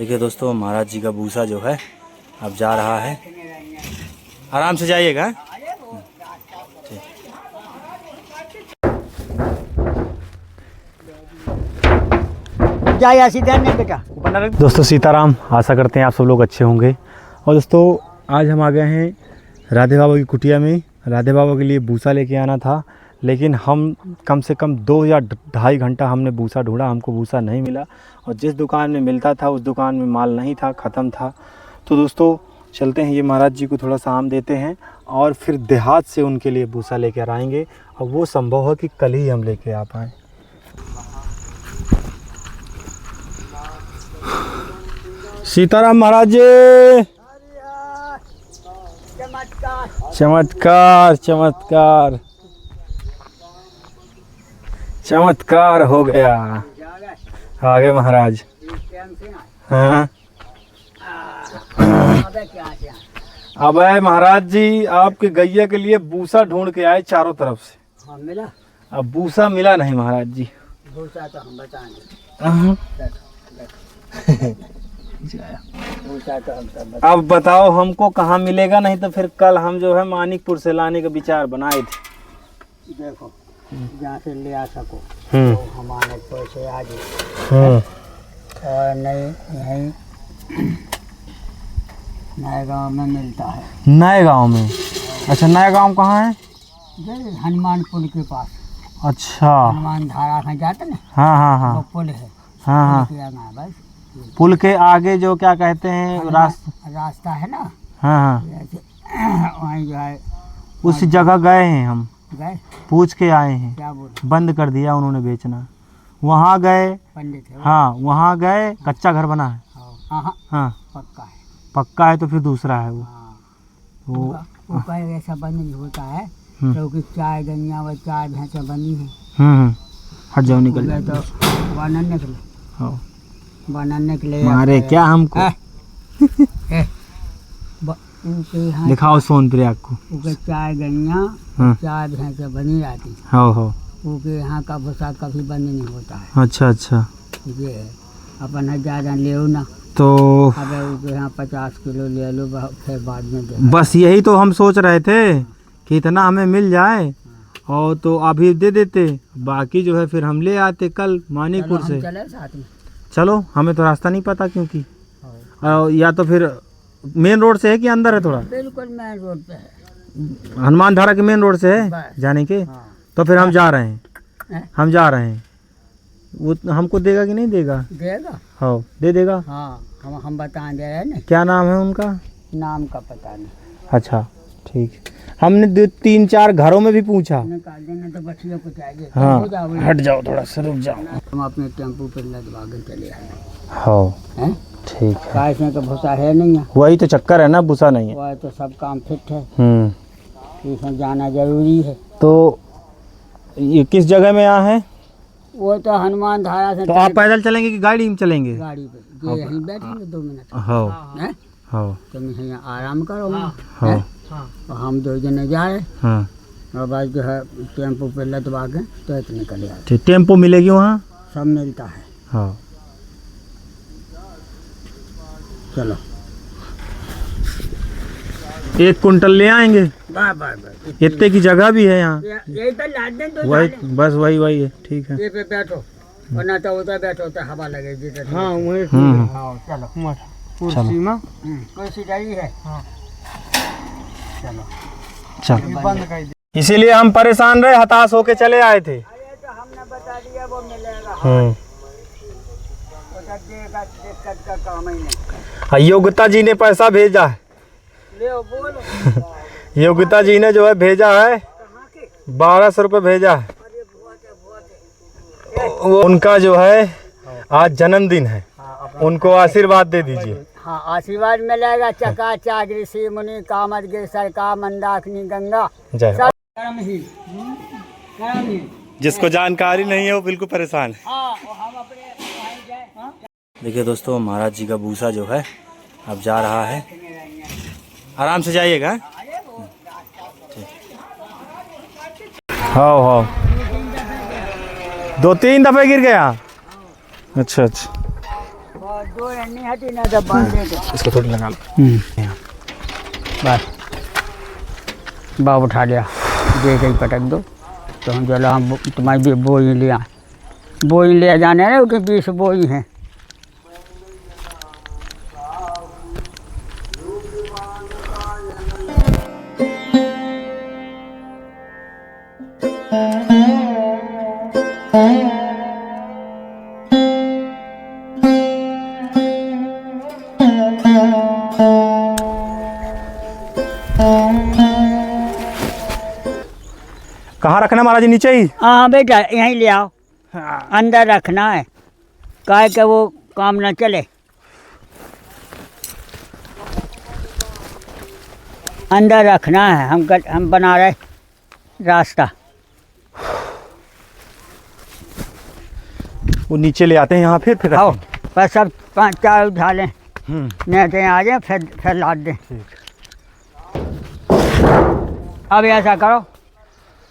देखिए दोस्तों, महाराज जी का भूसा जो है अब जा रहा है। आराम से जाइएगा। बेटा। दोस्तों सीताराम, आशा करते हैं आप सब लोग अच्छे होंगे। और दोस्तों आज हम आ गए हैं राधे बाबा की कुटिया में। राधे बाबा के लिए भूसा लेके आना था, लेकिन हम कम से कम 2 या 2.5 घंटा हमने भूसा ढूंढा, हमको भूसा नहीं मिला। और जिस दुकान में मिलता था उस दुकान में माल नहीं था, ख़त्म था। तो दोस्तों चलते हैं, ये महाराज जी को थोड़ा सा आम देते हैं और फिर देहात से उनके लिए भूसा लेकर आएंगे। और वो संभव है कि कल ही हम लेके आ पाएँ। सीताराम महाराज जी, चमत्कार चमत्कार चमत्कार हो गया। आ गए महाराज। हाँ अब है महाराज जी, आपके गैया के लिए भूसा ढूंढ के आए चारों तरफ से। हाँ, मिला। अब भूसा मिला नहीं महाराज जी। भूसा तो हम बताएंगे। अब बताओ हमको कहाँ मिलेगा, नहीं तो फिर कल हम जो है मानिकपुर से लाने का विचार बनाए थे। देखो जहाँ से ले आ सको तो हमारे पैसे आ जाए। और नहीं यहीं नए गांव में मिलता है। नए गांव में? अच्छा, नए गांव कहाँ है? हनुमान पुल के पास। अच्छा, हनुमान धारा में जाते ना। हाँ हाँ हाँ, वो पुल है। हाँ हाँ, बस पुल के आगे जो क्या कहते हैं रास्ता है ना। हाँ हाँ, वहीं जो है उस जगह गए हैं हम, गए पूछ के आए हैं। क्या बोले? बंद कर दिया उन्होंने बेचना। वहाँ गए, पंडित है। हाँ वहाँ गए, कच्चा घर बना है। हाँ हाँ पक्का है। पक्का है तो फिर दूसरा है वो। हाँ वो कहीं ऐसा बंद नहीं होता है क्योंकि चाय गनिया व चाय भैंसा बनी है। हट जाओ, निकल जाओ। तो बनने निकले। हाँ, बनाने के लिए मारे क्या हमको। दिखाओ सोनप्रिया आपको। उनके चाय गनिया चाय भैंसा बनी रहती। हाँ हाँ, उनके यहाँ का भूसा कभी बंद नहीं होता है। अच्छा अच्छा, ये है अपन ज़्यादा ले ना तो अब उनके यहाँ 50 किलो ले लो, फिर बाद में दे। बस यही तो हम सोच रहे थे कि इतना हमें मिल जाए और तो अभी दे देते, बाकी जो है फिर हम ले आते कल मानिकपुर से। चले साथ में। चलो, हमें तो रास्ता नहीं पता क्योंकि या तो फिर मेन रोड से है कि अंदर है थोड़ा? बिल्कुल मेन रोड पे है। हनुमान धारा के मेन रोड से है जाने के। तो फिर हम जा रहे हैं, हम जा रहे हैं। वो हमको देगा कि नहीं देगा? देगा। हाँ दे देगा। हाँ हम बता दे रहे हैं ना। क्या नाम है उनका? नाम का पता नहीं। अच्छा ठीक, हमने 3-4 घरों में भी पूछा। तो बच्चियों को चाहिए। हाँ हट जाओ, थोड़ा सा रुक जाओ। हम अपने टेम्पो पर लदवा के चले आए। हाँ ठीक है। इसमें तो भूसा है नहीं है। वही तो चक्कर है ना, भूसा नहीं है। वह तो सब काम फिट है। इसमें जाना जरूरी है। तो ये किस जगह में यहाँ है? वो तो हनुमान धारा से। तो आप पैदल चलेंगे कि गाड़ी में चलेंगे? गाड़ी पे। ये यहीं बैठेंगे 2 मिनट। हाँ हाँ, तुम यहाँ आराम करो। हाँ तो हम 2 जने जा रहे। हाँ, और बस जो है टेम्पो पे लदवा के तो निकल आए। ठीक, टेम्पो मिलेगी वहाँ? सब मिलता है। हाँ चलो 1 कुंटल ले आएंगे। बाय इतने की जगह भी है यहाँ। यही तो लाद दें तो वही बस वही है। ठीक है, ये पे बैठो वरना तो उधर बैठो तो हवा लगेगी। हाँ वही। हाँ चलो कुर्सी में कुर्सी चाहिए है। हाँ चलो चलो। इसीलिए हम परेशान रहे, हताश होके चले आए थे। तो हमने बता दिया वो मिलेगा। दिक्कत का काम ही नहीं। योगिता जी ने पैसा भेजा है। ले बोलो। योगिता जी ने जो है भेजा है 1200 रुपये भेजा है। वो उनका जो है आज जन्मदिन है, उनको आशीर्वाद दे दीजिए। हाँ आशीर्वाद मिलेगा। चकाचक ऋषि मुनि कामद गिर सरकार मंदाकिनी गंगा। जय। कर्म ही कर्म ही। जिसको जानकारी नहीं है वो बिल्कुल परेशान है। हाँ हम अपने देखिए दोस्तों, महाराज जी का भूसा जो है अब जा रहा है। आराम से जाइएगा। हाँ हाँ, 2-3 दफे गिर गया। अच्छा अच्छा, दो नहीं हटी ना जब बांध दे इसको थोड़ी लगा बस बाप उठा लिया दे के पटक दो तो हम चलो हम तुम्हारी बोई लिया बोई ले जाने ना उसके 20 बोई हैं। कहाँ रखना महाराज जी, नीचे ही? हाँ बेटा यहीं ले आओ, अंदर रखना है काय के वो काम ना चले। अंदर रखना है, हम बना रहे रास्ता। वो नीचे ले आते हैं यहाँ, फिर आओ बस सब 5-4 उठा लें, नहीं आ जाए फिर लाद दें। अब ऐसा करो,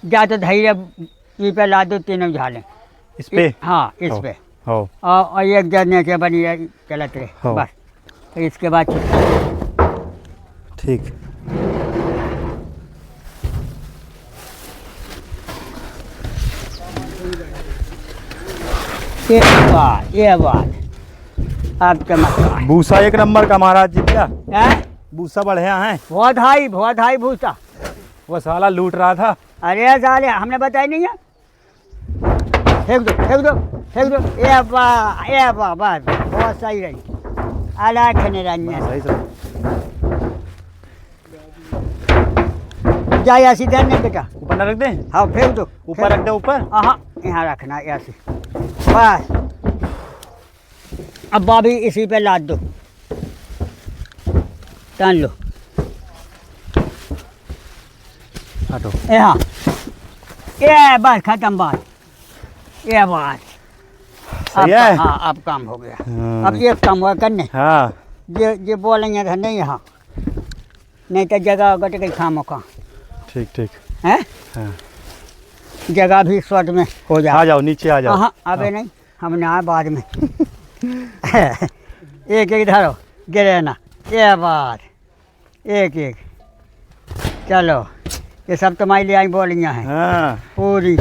जा तो धैर्य पे ला दो, तीनों उठा लें इस पे। हाँ इस पे हो और एक जने के बनी रहे चलत रहे बस। फिर इसके बाद ठीक। ये बात अब चमत्कार। भूसा एक नंबर का महाराज जी, क्या है भूसा बढ़िया है? बहुत हाई भूसा। वो साला लूट रहा था। अरे साले हमने बताया नहीं है। फेंक दो ये वाह बस बहुत सही रही। अलग निरंजन सही सही। जा ऐसी ध्यान नहीं बेटा, ऊपर न रख दें? हाँ फेंक दो, ऊपर रख दे, ऊपर। हाँ यहाँ रखना ऐसे बस। अब भाभी इसी पे लाद दो, टान लो हटो। यहाँ ये बस खत्म बात, ये बात सही है। हाँ अब काम हो गया। हाँ। अब ये काम हुआ करने हाँ ये बोलेंगे था नहीं यहाँ, नहीं तो जगह गट गई खामो का ठीक ठीक है। हाँ। जगह भी शॉर्ट में हो जाए। आ जाओ नीचे आ जाओ। हाँ अबे नहीं हमने आए बाद में। एक धरो गिरे ना, ये बात एक चलो ये सब तुम्हारे लिए आई बोलियाँ हैं। हाँ पूरी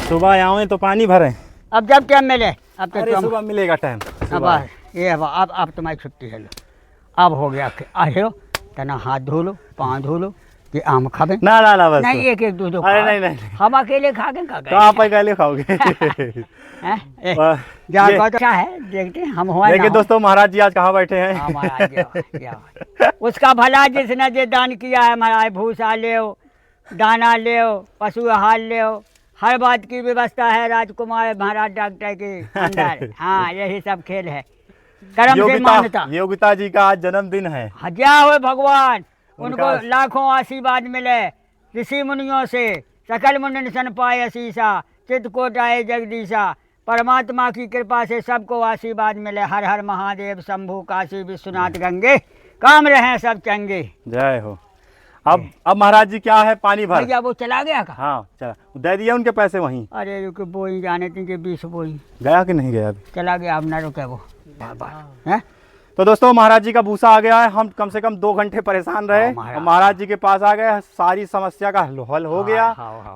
सुबह आवे तो पानी भरे। अब जब टाइम मिले अब तो अरे तुम सुबह मिलेगा टाइम। अब ये अब तुम्हारी छुट्टी है लो, अब हो गया। आए हो तना हाथ धो लो, पाँव धो लो, ये आम खावे ना बस नहीं एक दो अरे नहीं हम अकेले खा के तो आप अकेले खाओगे। क्या अच्छा है देखते हैं हम हुआ देखिए दोस्तों, महाराज जी आज कहाँ बैठे हैं? उसका भला जिसने जो दान किया है महाराज, भूसा ले दाना ले पशु आहार ले, हर बात की व्यवस्था है राजकुमार महाराज डॉक्टर के अंदर। हाँ यही सब खेल है, कर्म से मान्यता। योगिता जी का आज जन्मदिन है। हजा हुए भगवान, उनको लाखों आशीर्वाद मिले ऋषि मुनियों से, सकल मुंडन सन पाए असीसा, चित्रकोट आए जगदीशा। परमात्मा की कृपा से सबको आशीर्वाद मिले। हर हर महादेव शंभु काशी विश्वनाथ गंगे, काम रहे सब चंगे। जय हो। अब महाराज जी क्या है, पानी भर भैया वो चला गया का? हाँ चला, दे दिया उनके पैसे वहीं। अरे रुके बोई जाने थे 20 बोई गया कि नहीं गया? अभी चला गया, अब ना रुके वो बार है। तो दोस्तों महाराज जी का भूसा आ गया है। हम कम से कम 2 घंटे परेशान रहे और महाराज जी के पास आ गए, सारी समस्या का हल हो गया।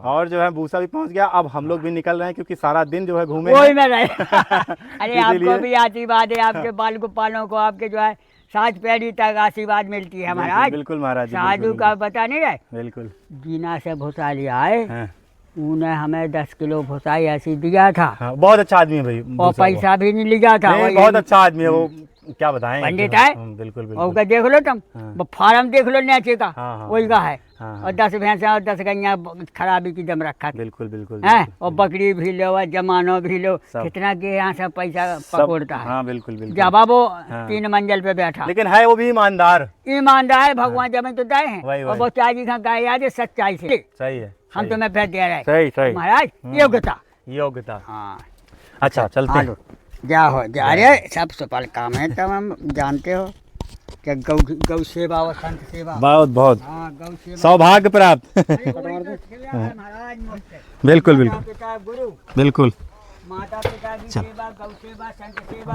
और जो है भूसा भी पहुंच गया। अब हम लोग भी निकल रहे हैं क्योंकि सारा दिन जो है घूमे में रहे। अरे आपको भी आशीर्वाद है, आपके बाल गोपालों को आपके जो है 7 पैड़ी तक आशीर्वाद मिलती है महाराज। बिल्कुल महाराज जी, साधु का बता नहीं रहे। बिल्कुल। जीना से भूसा लिया है, उन्हें हमें 10 किलो भूसा ऐसी दिया था। हाँ, बहुत अच्छा आदमी है भाई, और पैसा भी नहीं लिया था। बहुत अच्छा आदमी है वो, क्या बताएं। पंडित है बिल्कुल और देख लो तुम, वो फार्म देख लो नीचे का, वही का है। और 10 भैंसा और 10 गैया खराबी की दम रखा। बिल्कुल है। और बकरी भी लो और जमानो भी लो, कितना के यहाँ से पैसा पकड़ता है। हाँ बिल्कुल। जब वो 3 मंजिल पे बैठा, लेकिन है वो भी ईमानदार है। भगवान जब तो दे हैं। और वो चाची का गाय आज सच्चाई से सही है। हम तुम्हें फिर दे रहे सही महाराज। योग्यता। हाँ अच्छा चलते हैं। जा रहे सब सफल काम है, तब हम जानते हो कि गौ सेवा और संत सेवा बहुत सौभाग्य प्राप्त। बिल्कुल। माता पिता की चल। सेवा, गौ सेवा, संत सेवा,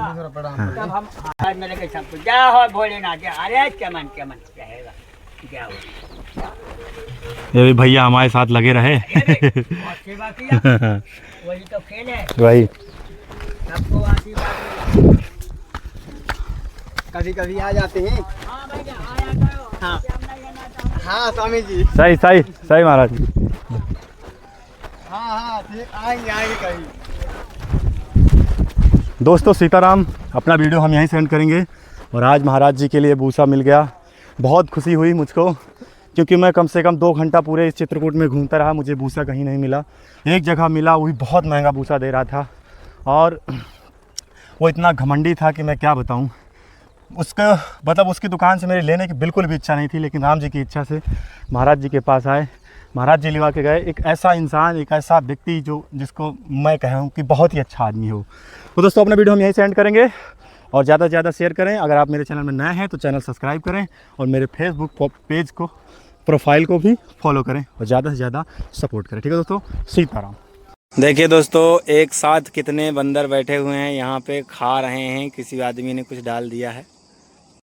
तब हम आज में लगे सब कुछ। जय हो भोलेनाथ, जय। अरे चमन चमन रहेगा, क्या हो ये भी भैया हमारे साथ लगे रहे। बहुत सेवा किया, वही तो खेल है। वही सबको आशीर्वाद मिले। कभी कभी आ जाते हैं। हाँ भैया आया करो। हाँ। हम नहीं जाना चाहते। हाँ स्वामी जी। सही सही सही महाराज जी। हाँ हाँ ठीक, आएंगे आएंगे कभी। दोस्तों सीताराम, अपना वीडियो हम यहीं सेंड करेंगे। और आज महाराज जी के लिए बूसा मिल गया, बहुत खुशी हुई मुझको, क्योंकि मैं कम से कम 2 घंटा पूरे इस चित्रकूट में घूमता रहा, मुझे बूसा कहीं नहीं मिला। एक जगह मिला, वो भी बहुत महंगा बूसा दे रहा था, और वो इतना घमंडी था कि मैं क्या बताऊं। उसका मतलब उसकी दुकान से मेरे लेने की बिल्कुल भी इच्छा नहीं थी, लेकिन राम जी की इच्छा से महाराज जी के पास आए, महाराज जी लिवा के गए। एक ऐसा इंसान, एक ऐसा व्यक्ति जिसको मैं कहूँ कि बहुत ही अच्छा आदमी हो। तो दोस्तों अपना वीडियो हम यहीं सेंड करेंगे, और ज़्यादा से ज़्यादा शेयर करें। अगर आप मेरे चैनल में नए हैं तो चैनल सब्सक्राइब करें, और मेरे फेसबुक पेज को, प्रोफाइल को भी फॉलो करें, और ज़्यादा से ज़्यादा सपोर्ट करें। ठीक है दोस्तों, सीताराम। देखिए दोस्तों, एक साथ कितने बंदर बैठे हुए हैं यहाँ पे, खा रहे हैं। किसी आदमी ने कुछ डाल दिया है।